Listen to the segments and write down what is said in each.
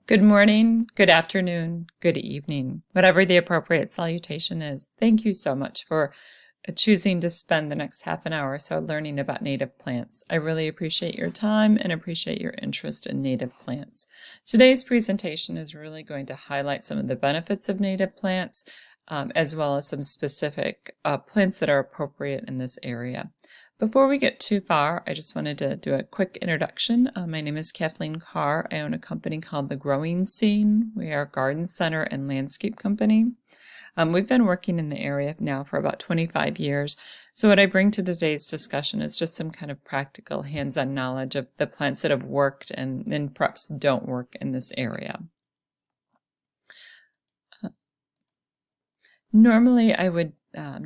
Good morning, good afternoon, good evening, whatever the appropriate salutation is. Thank you so much for choosing to spend the next half an hour or so learning about native plants. I really appreciate your time and appreciate your interest in native plants. Today's presentation is really going to highlight some of the benefits of native plants, as well as some specific plants that are appropriate in this area. Before we get too far, I just wanted to do a quick introduction. My name is Kathleen Carr. I own a company called The Growing Scene. We are a garden center and landscape company. We've been working in the area now for about 25 years. So what I bring to today's discussion is just some kind of practical hands-on knowledge of the plants that have worked and perhaps don't work in this area. Normally I would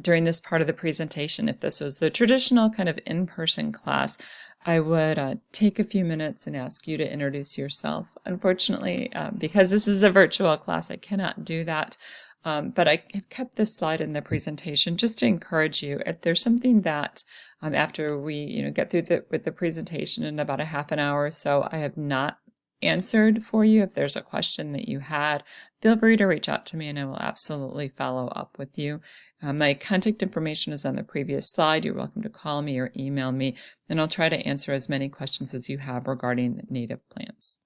during this part of the presentation, if this was the traditional kind of in-person class, I would take a few minutes and ask you to introduce yourself. Unfortunately, because this is a virtual class, I cannot do that. But I have kept this slide in the presentation just to encourage you. If there's something that after we get through with the presentation in about a half an hour or so, I have not answered for you, if there's a question that you had, feel free to reach out to me and I will absolutely follow up with you. My contact information is on the previous slide. You're welcome to call me or email me, and I'll try to answer as many questions as you have regarding native plants.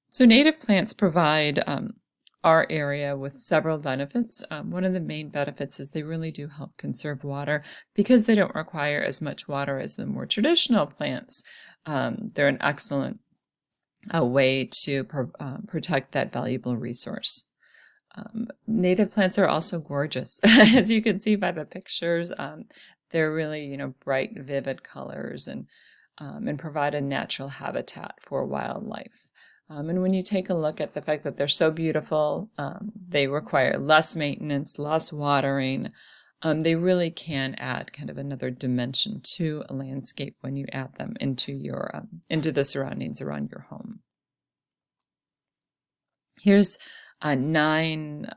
So native plants provide our area with several benefits. One of the main benefits is they really do help conserve water because they don't require as much water as the more traditional plants. They're an excellent way to protect that valuable resource. Native plants are also gorgeous. As you can see by the pictures, they're really, bright, vivid colors and provide a natural habitat for wildlife. And when you take a look at the fact that they're so beautiful, they require less maintenance, less watering. They really can add kind of another dimension to a landscape when you add them into the surroundings around your home. Here's 9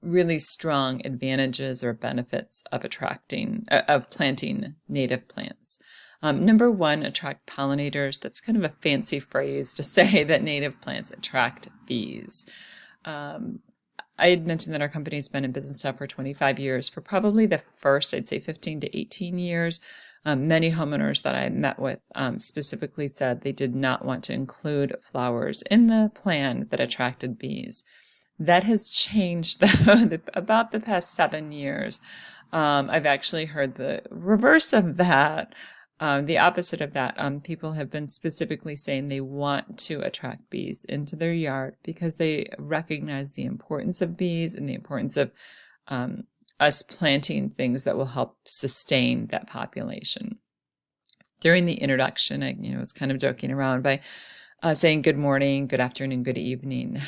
really strong advantages or benefits of planting native plants. Number 1, attract pollinators. That's kind of a fancy phrase to say that native plants attract bees. I had mentioned that our company's been in business now for 25 years. For probably the first, I'd say 15 to 18 years, many homeowners that I met with specifically said they did not want to include flowers in the plan that attracted bees. That has changed though about the past 7 years. I've actually heard the reverse of that. The opposite of that, people have been specifically saying they want to attract bees into their yard because they recognize the importance of bees and the importance of us planting things that will help sustain that population. During the introduction, I was kind of joking around by saying good morning, good afternoon, good evening.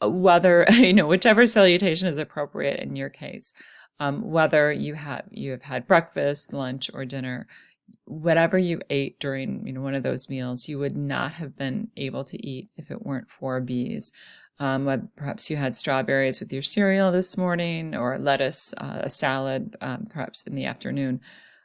Whether, whichever salutation is appropriate in your case. Whether you have had breakfast, lunch, or dinner, whatever you ate during one of those meals, you would not have been able to eat if it weren't for bees. Perhaps you had strawberries with your cereal this morning, or lettuce, a salad, perhaps in the afternoon.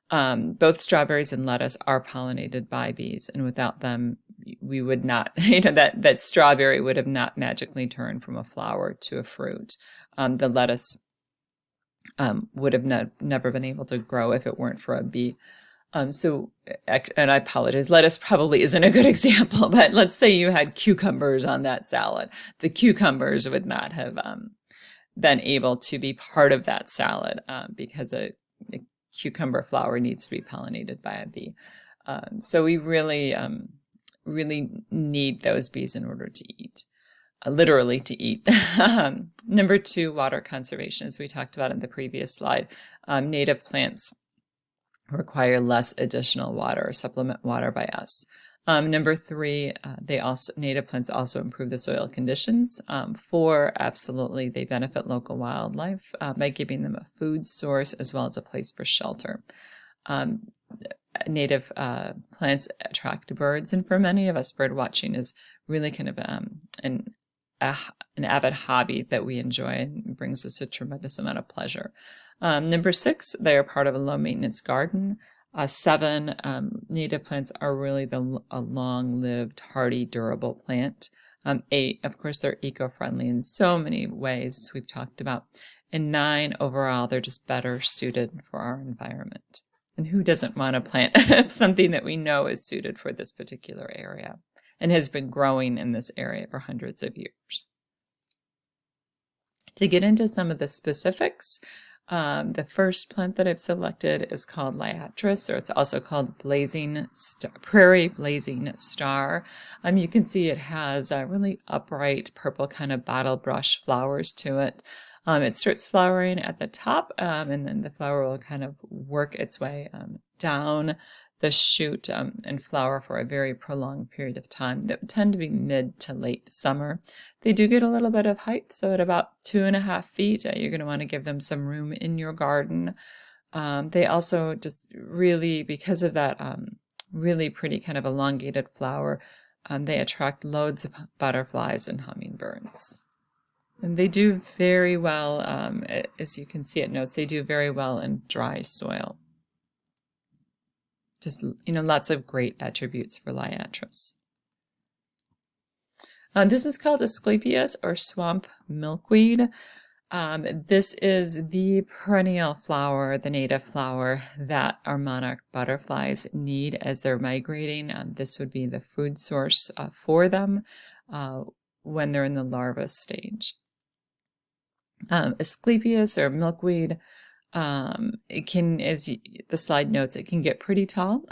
Both strawberries and lettuce are pollinated by bees, and without them, we would not, that strawberry would have not magically turned from a flower to a fruit. The lettuce would have never been able to grow if it weren't for a bee. And I apologize, lettuce probably isn't a good example, but let's say you had cucumbers on that salad. The cucumbers would not have been able to be part of that salad because a cucumber flower needs to be pollinated by a bee. So we really need those bees in order to eat. Literally to eat. Number 2, water conservation, as we talked about in the previous slide. Native plants require less additional water or supplement water by us. Number 3, native plants also improve the soil conditions. 4, absolutely, they benefit local wildlife by giving them a food source as well as a place for shelter. Native plants attract birds, and for many of us, bird watching is really kind of an avid hobby that we enjoy and brings us a tremendous amount of pleasure. Number 6, they are part of a low maintenance garden. 7 native plants are really a long-lived, hardy, durable plant. 8, of course, they're eco-friendly in so many ways, as we've talked about. And 9, overall, they're just better suited for our environment. And who doesn't want to plant something that we know is suited for this particular area and has been growing in this area for hundreds of years? To get into some of the specifics, the first plant that I've selected is called Liatris, or it's also called Prairie Blazing Star. You can see it has really upright purple kind of bottle brush flowers to it. It starts flowering at the top, and then the flower will kind of work its way down the shoot and flower for a very prolonged period of time that tend to be mid to late summer. They do get a little bit of height, so at about 2.5 feet, you're going to want to give them some room in your garden. They also just really, because of that really pretty kind of elongated flower, they attract loads of butterflies and hummingbirds. And they do very well, as you can see it notes, they do very well in dry soil. Just, lots of great attributes for Liatris. This is called Asclepias, or Swamp Milkweed. This is the perennial flower, the native flower that our monarch butterflies need as they're migrating. This would be the food source for them when they're in the larva stage. Asclepias, or milkweed, it can, as the slide notes, it can get pretty tall,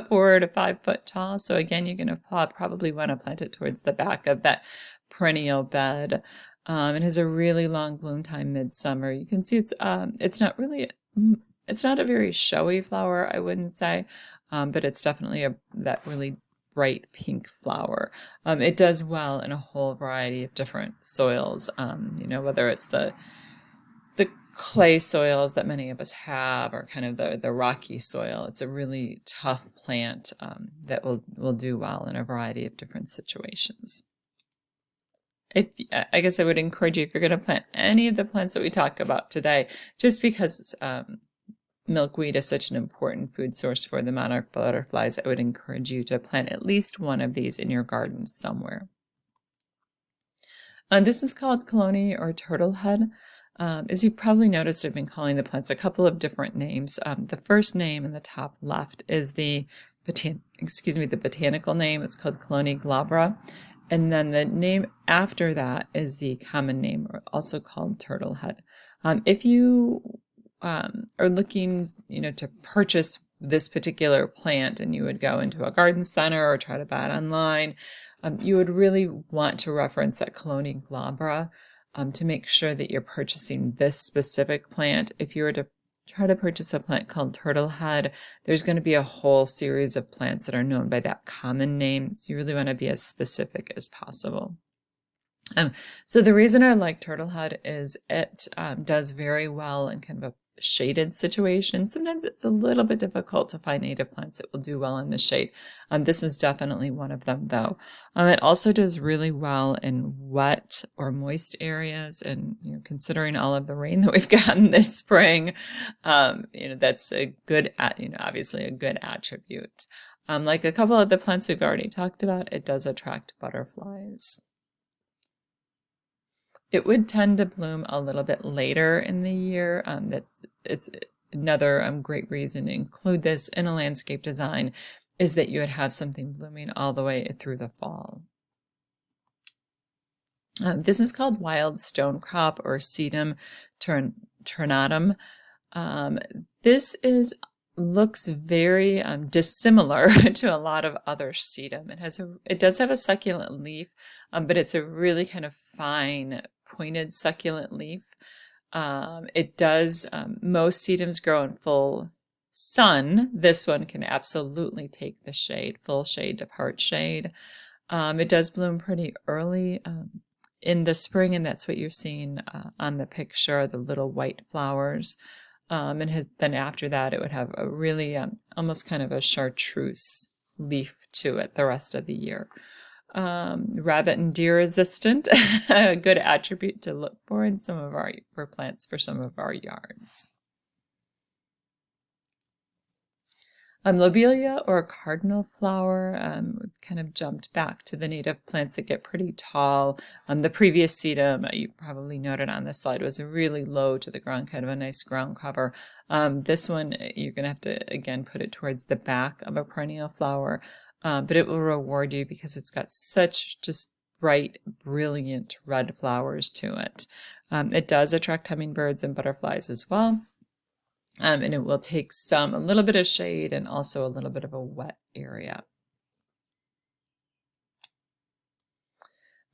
4 to 5 foot tall. So again, you're going to probably want to plant it towards the back of that perennial bed. It has a really long bloom time midsummer. You can see it's not a very showy flower, I wouldn't say, but it's definitely that really bright pink flower. It does well in a whole variety of different soils, whether it's the clay soils that many of us have, or kind of the rocky soil. It's a really tough plant that will do well in a variety of different situations. I guess I would encourage you, if you're going to plant any of the plants that we talk about today, just because milkweed is such an important food source for the monarch butterflies, I would encourage you to plant at least one of these in your garden somewhere. This is called Chelone, or Turtlehead. As you've probably noticed, I've been calling the plants a couple of different names. The first name in the top left is the botanical name. It's called Chelone glabra. And then the name after that is the common name, or also called Turtlehead. If you are looking, to purchase this particular plant, and you would go into a garden center or try to buy it online, you would really want to reference that Chelone glabra to make sure that you're purchasing this specific plant. If you were to try to purchase a plant called Turtlehead, there's going to be a whole series of plants that are known by that common name, so you really want to be as specific as possible. So the reason I like Turtlehead is it does very well in kind of a shaded situation. Sometimes it's a little bit difficult to find native plants that will do well in the shade. This is definitely one of them, though. It also does really well in wet or moist areas, and considering all of the rain that we've gotten this spring, that's a good, obviously a good attribute. Like a couple of the plants we've already talked about, it does attract butterflies. It would tend to bloom a little bit later in the year. It's another great reason to include this in a landscape design, is that you would have something blooming all the way through the fall. This is called Wild Stonecrop, or Sedum ternatum. This looks very dissimilar to a lot of other sedum. It does have a succulent leaf, but it's a really kind of fine pointed succulent leaf. It does, most sedums grow in full sun. This one can absolutely take the shade, full shade to part shade. It does bloom pretty early in the spring, and that's what you're seeing on the picture, the little white flowers. Then after that, it would have a really almost kind of a chartreuse leaf to it the rest of the year. Rabbit and deer resistant, a good attribute to look for in some of our plants for some of our yards. Lobelia or Cardinal Flower, we've kind of jumped back to the native plants that get pretty tall. The previous Sedum, you probably noted on this slide, was really low to the ground, kind of a nice ground cover. This one, you're going to have to, again, put it towards the back of a perennial flower, but it will reward you because it's got such just bright, brilliant red flowers to it. It does attract hummingbirds and butterflies as well. And it will take a little bit of shade and also a little bit of a wet area.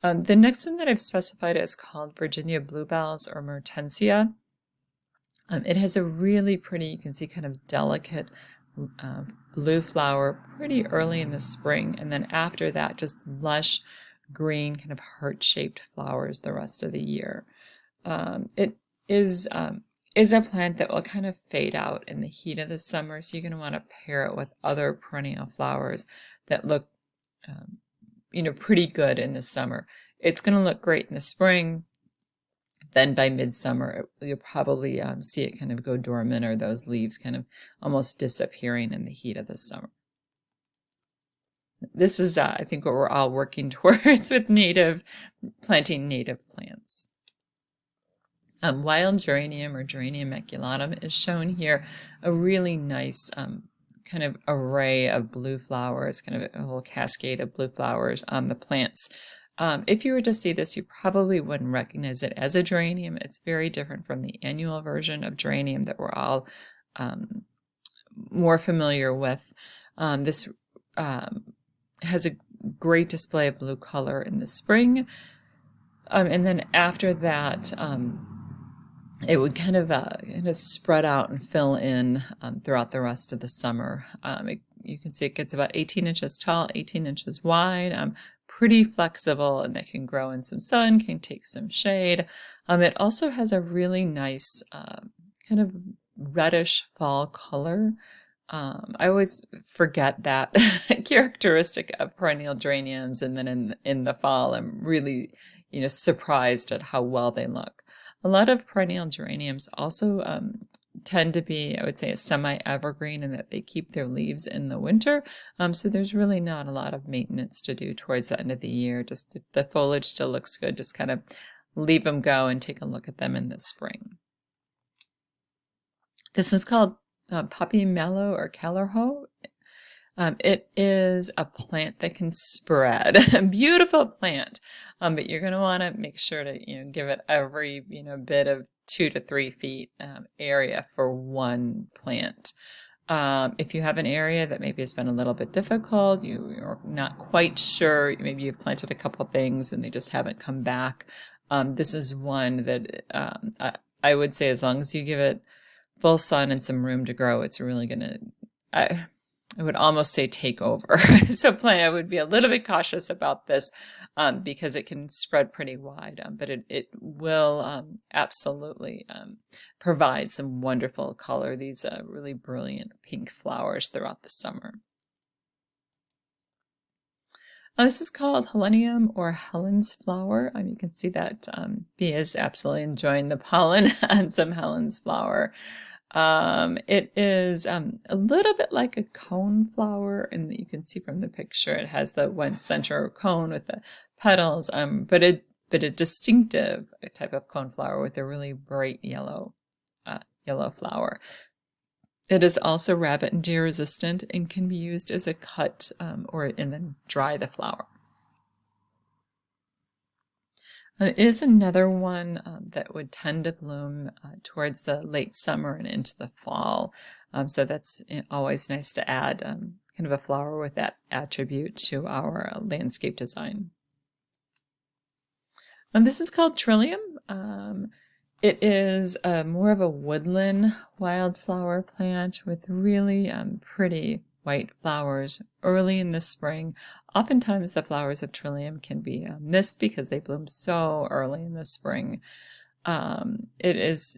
The next one that I've specified is called Virginia Bluebells or Mertensia. It has a really pretty, you can see kind of delicate blue flower pretty early in the spring. And then after that, just lush green kind of heart-shaped flowers the rest of the year. It is a plant that will kind of fade out in the heat of the summer, so you're going to want to pair it with other perennial flowers that look, pretty good in the summer. It's going to look great in the spring. Then by midsummer, you'll probably see it kind of go dormant, or those leaves kind of almost disappearing in the heat of the summer. This is, I think, what we're all working towards with planting native plants. Wild Geranium or Geranium maculatum is shown here, a really nice kind of array of blue flowers, kind of a whole cascade of blue flowers on the plants. If you were to see this, you probably wouldn't recognize it as a geranium. It's very different from the annual version of geranium that we're all more familiar with. This has a great display of blue color in the spring, and then after that, it would kind of spread out and fill in throughout the rest of the summer. You can see it gets about 18 inches tall, 18 inches wide, pretty flexible, and that can grow in some sun, can take some shade. It also has a really nice kind of reddish fall color. I always forget that characteristic of perennial geraniums, and then in the fall, I'm really surprised at how well they look. A lot of perennial geraniums also tend to be, I would say, a semi-evergreen in that they keep their leaves in the winter. So there's really not a lot of maintenance to do towards the end of the year. Just if the foliage still looks good, just kind of leave them go and take a look at them in the spring. This is called Poppy Mallow or Callirhoe. It is a plant that can spread. A beautiful plant, but you're going to want to make sure to give it every bit of 2 to 3 feet area for one plant. If you have an area that maybe has been a little bit difficult, you're not quite sure, maybe you've planted a couple things and they just haven't come back. This is one that I would say, as long as you give it full sun and some room to grow, it's really going to, I would almost say, take over. So I would be a little bit cautious about this because it can spread pretty wide, but it will absolutely provide some wonderful color, these really brilliant pink flowers throughout the summer. This is called Helenium or Helen's flower. You can see that bee is absolutely enjoying the pollen on some Helen's flower. It is a little bit like a cone flower, and you can see from the picture it has the one center cone with the petals, but a distinctive type of cone flower with a really bright yellow flower. It is also rabbit and deer resistant and can be used as a cut and then dry the flower. It is another one that would tend to bloom towards the late summer and into the fall. So that's always nice to add kind of a flower with that attribute to our landscape design. This is called Trillium. It is more of a woodland wildflower plant with really pretty white flowers early in the spring. Oftentimes the flowers of Trillium can be missed because they bloom so early in the spring. It is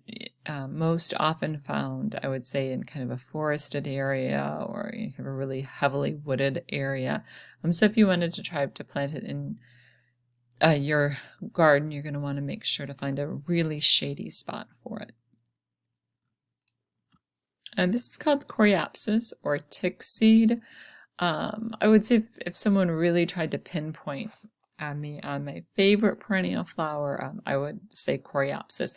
most often found, I would say, in kind of a forested area or you have a really heavily wooded area. So if you wanted to try to plant it in your garden, you're going to want to make sure to find a really shady spot for it. And this is called Coreopsis or Tickseed. I would say if someone really tried to pinpoint me on my favorite perennial flower, I would say Coreopsis.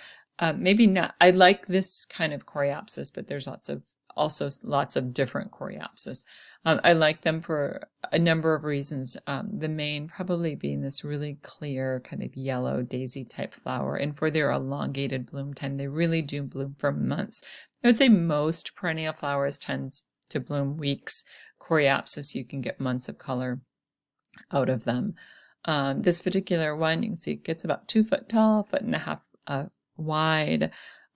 Maybe not. I like this kind of Coreopsis, but there's also lots of different Coreopsis. I like them for a number of reasons. The main probably being this really clear kind of yellow daisy type flower, and for their elongated bloom time, they really do bloom for months. I would say most perennial flowers tends to bloom weeks. Coreopsis, you can get months of color out of them. This particular one, you can see it gets about 2 foot tall, 1.5 foot wide,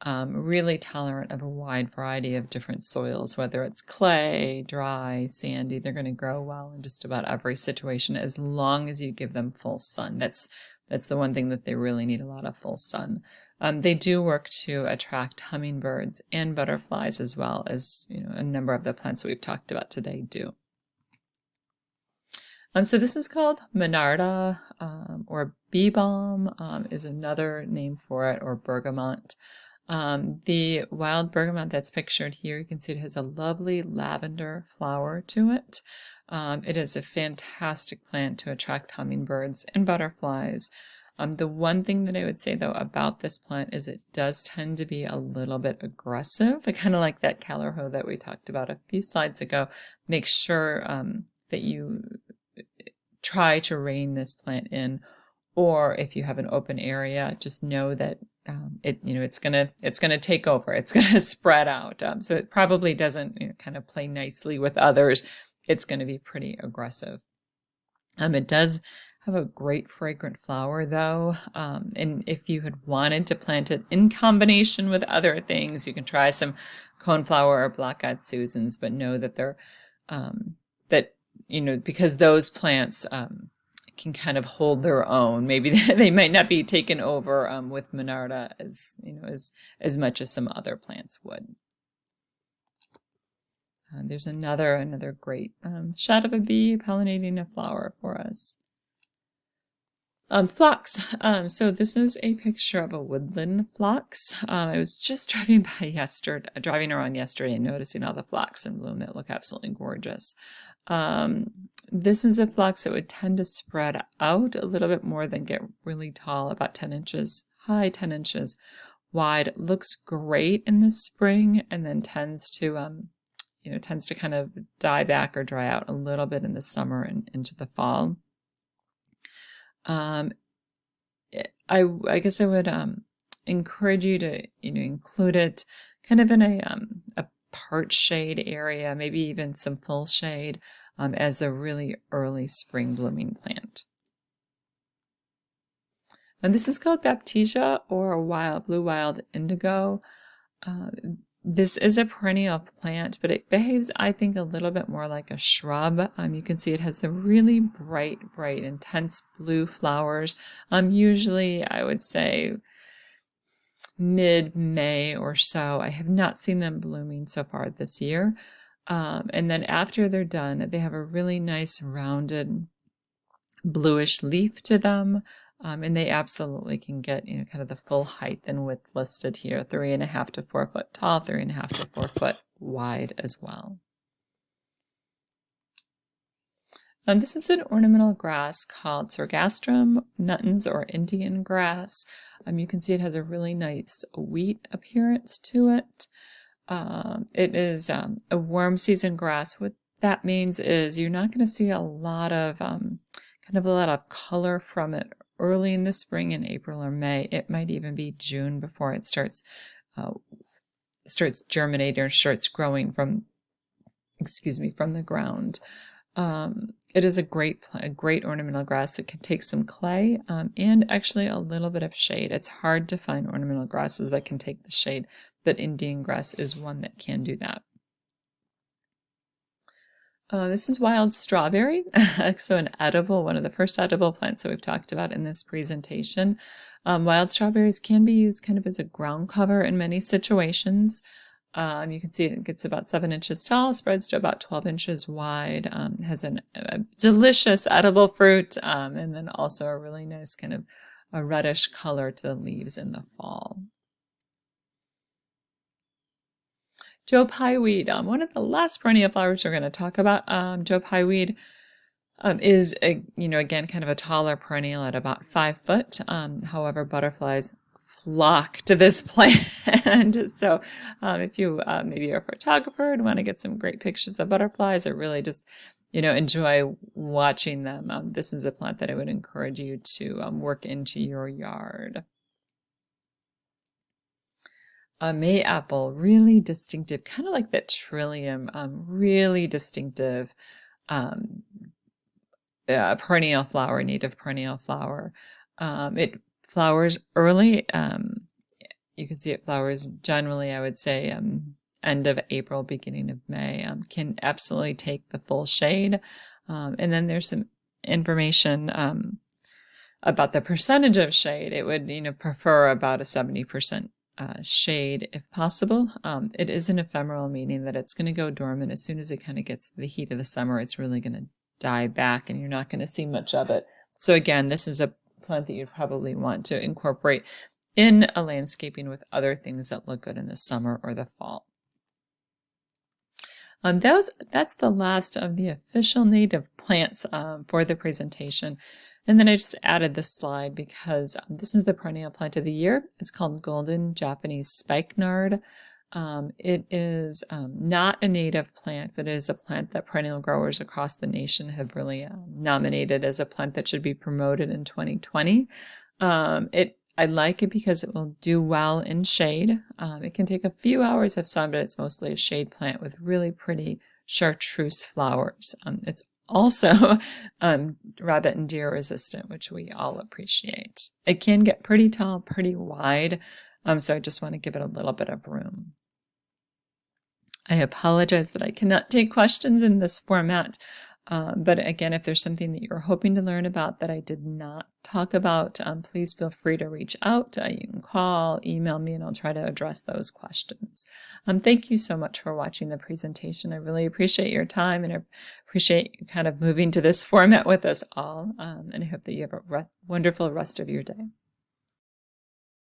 really tolerant of a wide variety of different soils, whether it's clay, dry, sandy. They're going to grow well in just about every situation as long as you give them full sun. That's the one thing that they really need, a lot of full sun. They do work to attract hummingbirds and butterflies as well as, a number of the plants that we've talked about today do. So this is called Monarda, or bee balm is another name for it, or bergamot. The wild bergamot that's pictured here, you can see it has a lovely lavender flower to it. It is a fantastic plant to attract hummingbirds and butterflies. The one thing that I would say, though, about this plant is it does tend to be a little bit aggressive. I kind of like that Callirhoe that we talked about a few slides ago. Make sure that you try to rein this plant in, or if you have an open area, just know that it's gonna take over. It's gonna spread out. So it probably doesn't kind of play nicely with others. It's going to be pretty aggressive. It does have a great fragrant flower, though, and if you had wanted to plant it in combination with other things, you can try some coneflower or black-eyed Susans, but know that they're because those plants can kind of hold their own. Maybe they might not be taken over with Monarda as much as some other plants would. There's another great shot of a bee pollinating a flower for us. Phlox. So this is a picture of a woodland phlox. I was just driving around yesterday and noticing all the phlox in bloom that look absolutely gorgeous. This is a phlox that would tend to spread out a little bit more than get really tall, about 10 inches high, 10 inches wide. It looks great in the spring and then tends to kind of die back or dry out a little bit in the summer and into the fall. I guess I would encourage you to include it kind of in a part shade area, maybe even some full shade, as a really early spring blooming plant. And this is called Baptisia or blue wild indigo. This is a perennial plant, but it behaves, I think, a little bit more like a shrub. You can see it has the really bright, intense blue flowers. Usually, I would say mid-May or so. I have not seen them blooming so far this year. And then after they're done, they have a really nice rounded bluish leaf to them. And they absolutely can get, kind of the full height and width listed here, 3.5 to 4 foot tall, 3.5 to 4 foot wide as well. This is an ornamental grass called Sargastrum nuttons or Indian grass. You can see it has a really nice wheat appearance to it. It is a warm season grass. What that means is you're not going to see a lot of color from it early in the spring in April or May. It might even be June before it starts germinating or starts growing from the ground. It is a great ornamental grass that can take some clay and actually a little bit of shade. It's hard to find ornamental grasses that can take the shade, but Indian grass is one that can do that. This is wild strawberry, so one of the first edible plants that we've talked about in this presentation. Wild strawberries can be used kind of as a ground cover in many situations. You can see it gets about 7 inches tall, spreads to about 12 inches wide, has a delicious edible fruit, and then also a really nice kind of a reddish color to the leaves in the fall. Joe Pye Weed, one of the last perennial flowers we're going to talk about. Joe Pye Weed is, again, kind of a taller perennial at about 5 foot. However, butterflies flock to this plant. So if you maybe are a photographer and want to get some great pictures of butterflies, or really just enjoy watching them, this is a plant that I would encourage you to work into your yard. A Mayapple, really distinctive, kind of like that Trillium, really distinctive perennial flower, native perennial flower. It flowers early. You can see it flowers generally, I would say, end of April, beginning of May. Can absolutely take the full shade. And then there's some information about the percentage of shade. It would, prefer about a 70% shade if possible. It is an ephemeral, meaning that it's going to go dormant as soon as it kind of gets the heat of the summer. It's really going to die back and you're not going to see much of it. So again, this is a plant that you'd probably want to incorporate in a landscaping with other things that look good in the summer or the fall. That's the last of the official native plants for the presentation. And then I just added this slide because this is the perennial plant of the year. It's called Golden Japanese Spikenard. It is not a native plant, but it is a plant that perennial growers across the nation have really nominated as a plant that should be promoted in 2020. I like it because it will do well in shade. It can take a few hours of sun, but it's mostly a shade plant with really pretty chartreuse flowers. It's also rabbit and deer resistant, which we all appreciate. It can get pretty tall, pretty wide, so I just want to give it a little bit of room. I apologize that I cannot take questions in this format, but again, if there's something that you're hoping to learn about that I did not talk about, please feel free to reach out. You can call, email me, and I'll try to address those questions. Thank you so much for watching the presentation. I really appreciate your time, and I appreciate you kind of moving to this format with us all, and I hope that you have a wonderful rest of your day.